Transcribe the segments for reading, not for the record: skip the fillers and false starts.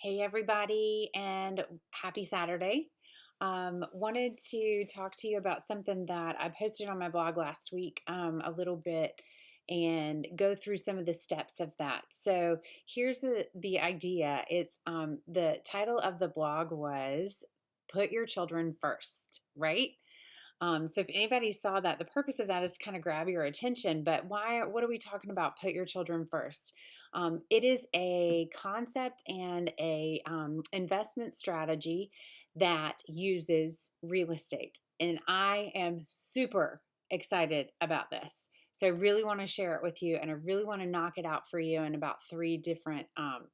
Hey, everybody, and happy Saturday. Wanted to talk to you about something that I posted on my blog last week a little bit and go through some of the steps of that. So here's the idea. It's the title of the blog was Put Your Children First, right? So if anybody saw that, the purpose of that is to kind of grab your attention. But why? What are we talking about? Put your children first. It is a concept and a investment strategy that uses real estate, and I am super excited about this. So I really want to share it with you, and I really want to knock it out for you in about three different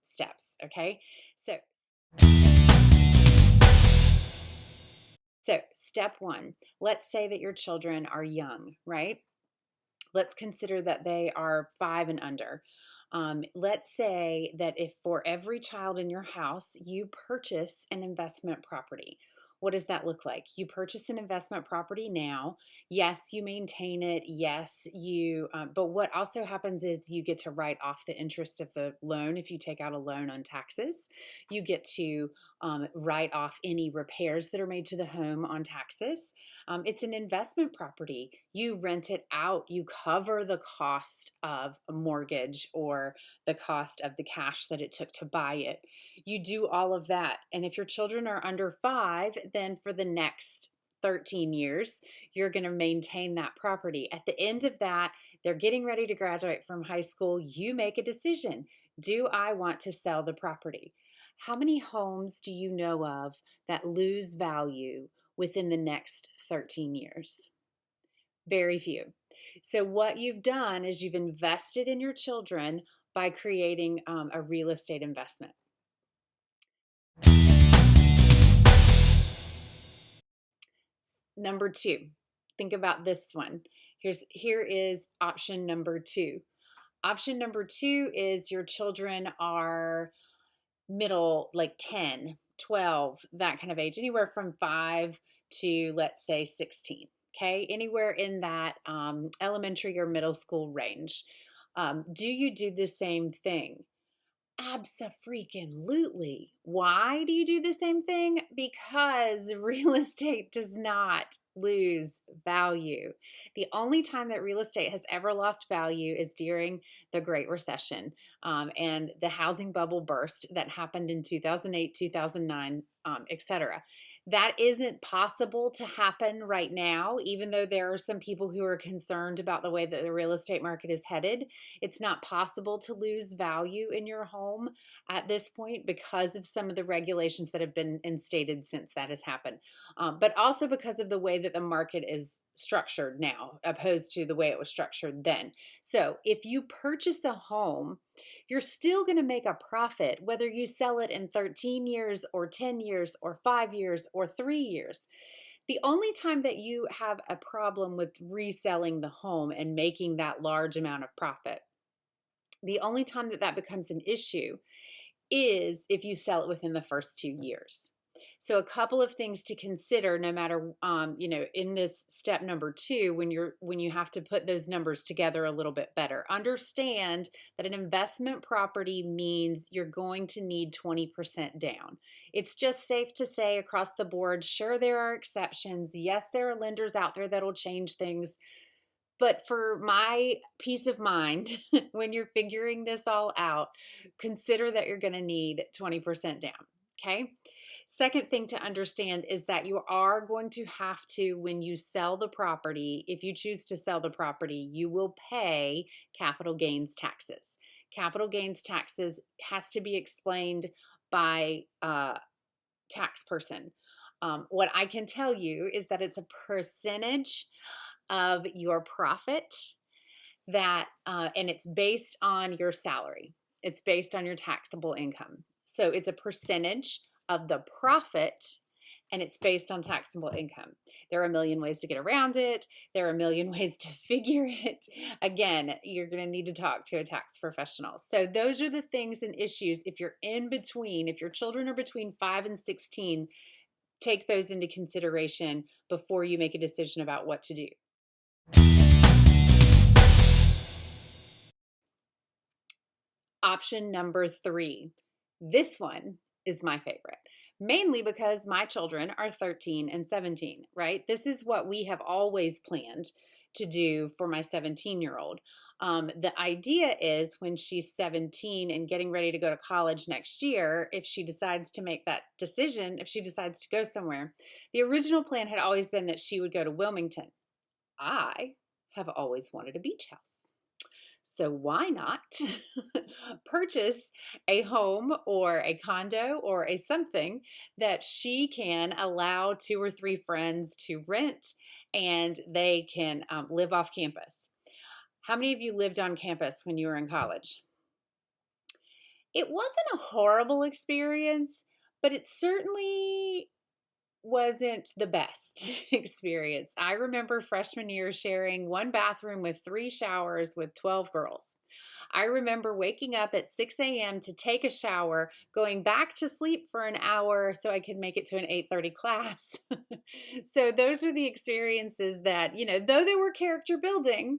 steps. Okay, so step one, let's say that your children are young, right? Let's consider that they are 5 and under. Let's say that if for every child in your house, you purchase an investment property. What does that look like? You purchase an investment property now. Yes, you maintain it. Yes, but what also happens is you get to write off the interest of the loan if you take out a loan on taxes. You get to write off any repairs that are made to the home on taxes. It's an investment property. You rent it out, you cover the cost of a mortgage or the cost of the cash that it took to buy it. You do all of that. And if your children are under 5, then for the next 13 years, you're going to maintain that property. At the end of that, they're getting ready to graduate from high school. You make a decision. Do I want to sell the property? How many homes do you know of that lose value within the next 13 years? Very few. So, what you've done is you've invested in your children by creating a real estate investment. Number two, think about this one. Here is option number two. Option number two is your children are middle, like 10, 12, that kind of age, anywhere from 5 to, let's say, 16. Okay, anywhere in that elementary or middle school range. Do you do the same thing? Abso-freaking-lutely. Why do you do the same thing? Because real estate does not lose value. The only time that real estate has ever lost value is during the Great Recession and the housing bubble burst that happened in 2008, 2009, etc. That isn't possible to happen right now, even though there are some people who are concerned about the way that the real estate market is headed. It's not possible to lose value in your home at this point because of some of the regulations that have been instated since that has happened, but also because of the way that the market is structured now, opposed to the way it was structured then. So if you purchase a home, you're still going to make a profit, whether you sell it in 13 years or 10 years or 5 years or 3 years. The only time that you have a problem with reselling the home and making that large amount of profit, the only time that that becomes an issue is if you sell it within the first 2 years. So a couple of things to consider, no matter in this step number two, when you have to put those numbers together a little bit better. Understand that an investment property means you're going to need 20% down. It's just safe to say across the board, sure, there are exceptions. Yes, there are lenders out there that'll change things. But for my peace of mind, when you're figuring this all out, consider that you're going to need 20% down. Okay. Second thing to understand is that you are going to have to, when you sell the property, if you choose to sell the property, you will pay capital gains taxes. Capital gains taxes has to be explained by a tax person. What I can tell you is that it's a percentage of your profit and it's based on your salary. It's based on your taxable income. So it's a percentage of the profit and it's based on taxable income. There are a million ways to get around it. There are a million ways to figure it. Again, you're going to need to talk to a tax professional. So those are the things and issues. If you're in between, if your children are between 5 and 16, take those into consideration before you make a decision about what to do. Option number three. This one is my favorite. Mainly because my children are 13 and 17, right? This is what we have always planned to do for my 17-year-old. The idea is when she's 17 and getting ready to go to college next year, if she decides to make that decision, if she decides to go somewhere, the original plan had always been that she would go to Wilmington. I have always wanted a beach house. So why not purchase a home or a condo or a something that she can allow 2 or 3 friends to rent and they can live off campus? How many of you lived on campus when you were in college? It wasn't a horrible experience, but it certainly wasn't the best experience. I remember freshman year sharing one bathroom with 3 showers with 12 girls. I remember waking up at 6 a.m. to take a shower, going back to sleep for an hour so I could make it to an 8:30 class. So those are the experiences that, though they were character building,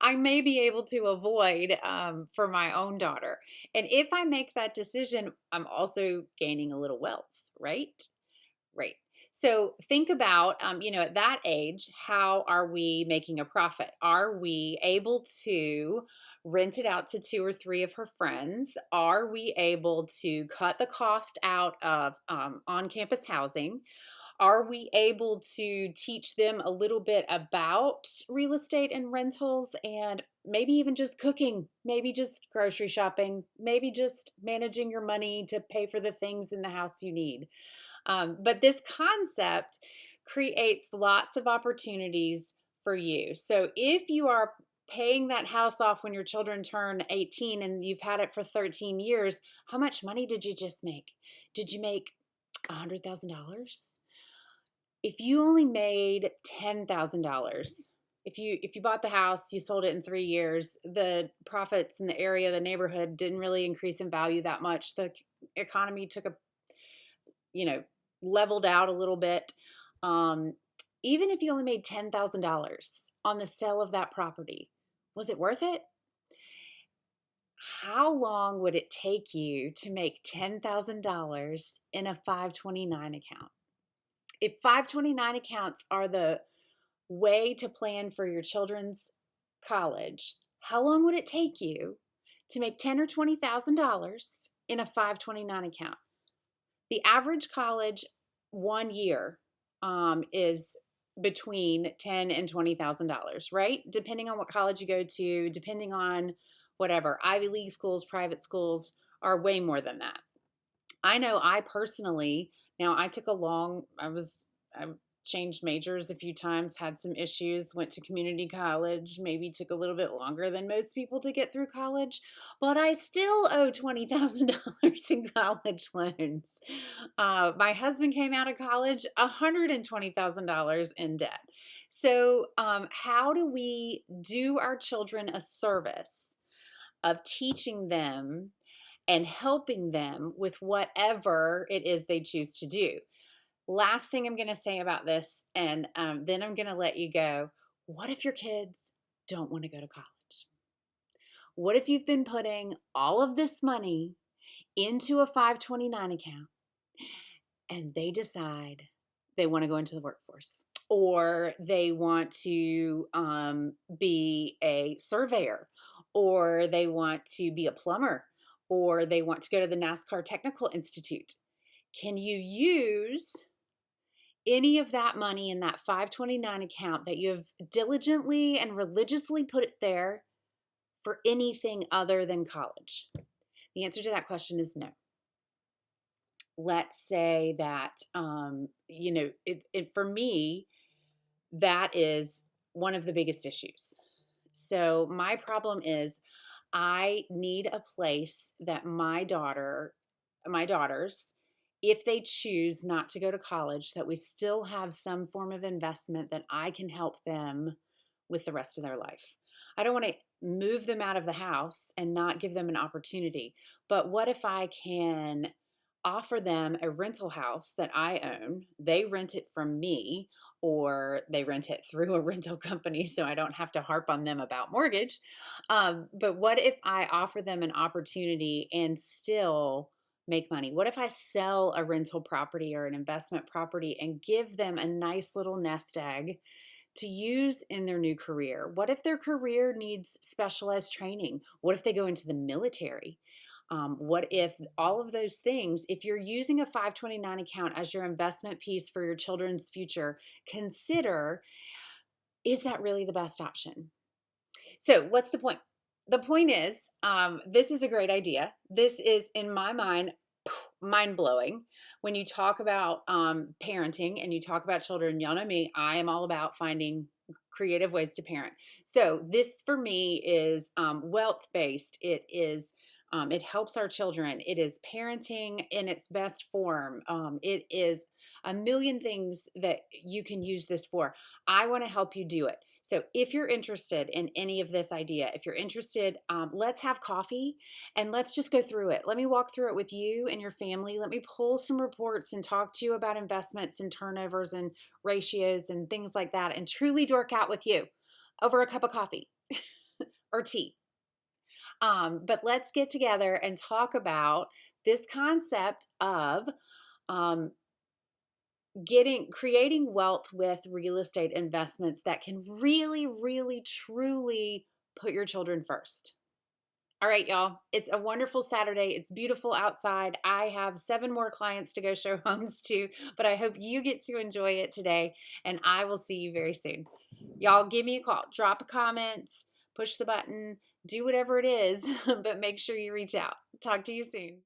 I may be able to avoid for my own daughter. And if I make that decision, I'm also gaining a little wealth, right? Right. So think about, at that age, how are we making a profit? Are we able to rent it out to 2 or 3 of her friends? Are we able to cut the cost out of on campus housing? Are we able to teach them a little bit about real estate and rentals and maybe even just cooking, maybe just grocery shopping, maybe just managing your money to pay for the things in the house you need? But this concept creates lots of opportunities for you. So if you are paying that house off when your children turn 18 and you've had it for 13 years, how much money did you just make? Did you make $100,000? If you only made $10,000, if you bought the house, you sold it in 3 years, the profits in the area, the neighborhood didn't really increase in value that much. The economy took a, you know, leveled out a little bit. Um, Even if you only made $10,000 on the sale of that property, was it worth it? How long would it take you to make $10,000 in a 529 account? If 529 accounts are the way to plan for your children's college, how long would it take you to make $10,000 or $20,000 in a 529 account? The average college 1 year is between $10,000 and $20,000, right? Depending on what college you go to, depending on whatever. Ivy League schools, private schools are way more than that. I know I personally, now I changed majors a few times, had some issues, went to community college, maybe took a little bit longer than most people to get through college, but I still owe $20,000 in college loans. My husband came out of college $120,000 in debt. So, how do we do our children a service of teaching them and helping them with whatever it is they choose to do? Last thing I'm going to say about this, and then I'm going to let you go. What if your kids don't want to go to college? What if you've been putting all of this money into a 529 account and they decide they want to go into the workforce, or they want to be a surveyor, or they want to be a plumber, or they want to go to the NASCAR Technical Institute? Can you use any of that money in that 529 account that you have diligently and religiously put it there for anything other than college? The answer to that question is no. Let's say that, for me, that is one of the biggest issues. So my problem is I need a place that my daughters, if they choose not to go to college, that we still have some form of investment that I can help them with the rest of their life. I don't want to move them out of the house and not give them an opportunity. But what if I can offer them a rental house that I own? They rent it from me, or they rent it through a rental company so I don't have to harp on them about mortgage. But what if I offer them an opportunity and still make money? What if I sell a rental property or an investment property and give them a nice little nest egg to use in their new career? What if their career needs specialized training? What if they go into the military? What if all of those things, if you're using a 529 account as your investment piece for your children's future, consider, is that really the best option? So, what's the point? The point is, this is a great idea. This is, in my mind, mind blowing. When you talk about parenting and you talk about children, y'all know me, I am all about finding creative ways to parent. So, this for me is wealth based. It helps our children. It is parenting in its best form. It is a million things that you can use this for. I want to help you do it. So if you're interested in any of this idea, if you're interested, let's have coffee and let's just go through it. Let me walk through it with you and your family. Let me pull some reports and talk to you about investments and turnovers and ratios and things like that, and truly dork out with you over a cup of coffee or tea. But let's get together and talk about this concept of um, creating wealth with real estate investments that can really, really, truly put your children first. All right, y'all. It's a wonderful Saturday. It's beautiful outside. I have 7 more clients to go show homes to, but I hope you get to enjoy it today, and I will see you very soon. Y'all, give me a call, drop a comment, push the button, do whatever it is, but make sure you reach out. Talk to you soon.